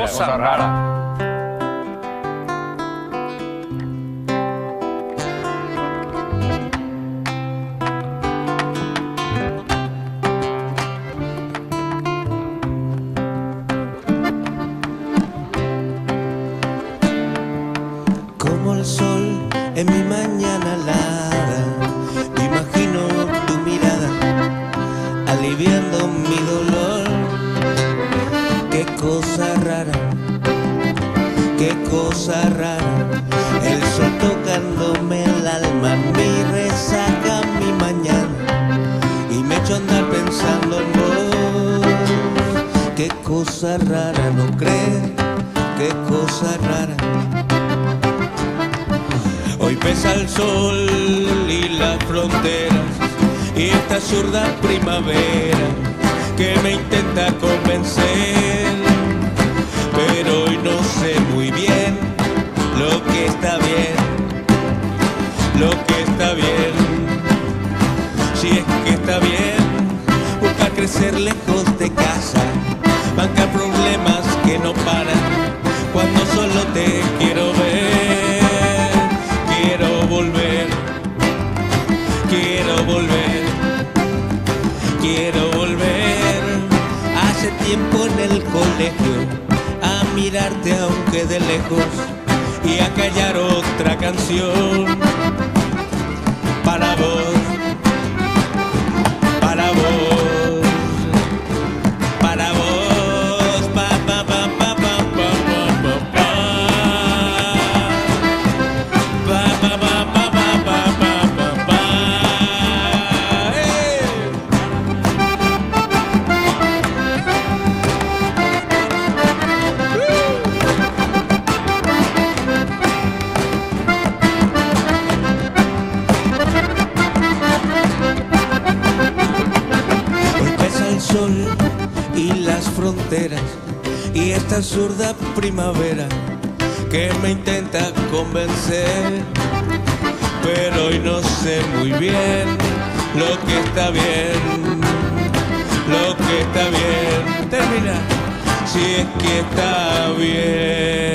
cosa rara. Como el sol en mi mañana alada, imagino tu mirada aliviando mi dolor. Qué cosa rara, qué cosa rara, el sol tocándome el alma, mi resaca, mi mañana, y me echo a andar pensando en vos. Qué cosa rara, ¿no crees? Qué cosa rara. Hoy pesa el sol y las fronteras y esta zurda primavera que me intenta convencer, pero hoy no sé muy bien lo que está bien, lo que está bien. Si es que está bien buscar crecer lejos de casa, bancar problemas que no paran cuando solo te quiero ver. Quiero volver, quiero volver, quiero volver. Hace tiempo en el colegio a mirarte aunque de lejos y a callar otra canción para vos, para vos, para vos, pa pa pa pa pa pa pa pa. Y las fronteras y esta zurda primavera que me intenta convencer, pero hoy no sé muy bien lo que está bien, lo que está bien. Termina, si es que está bien.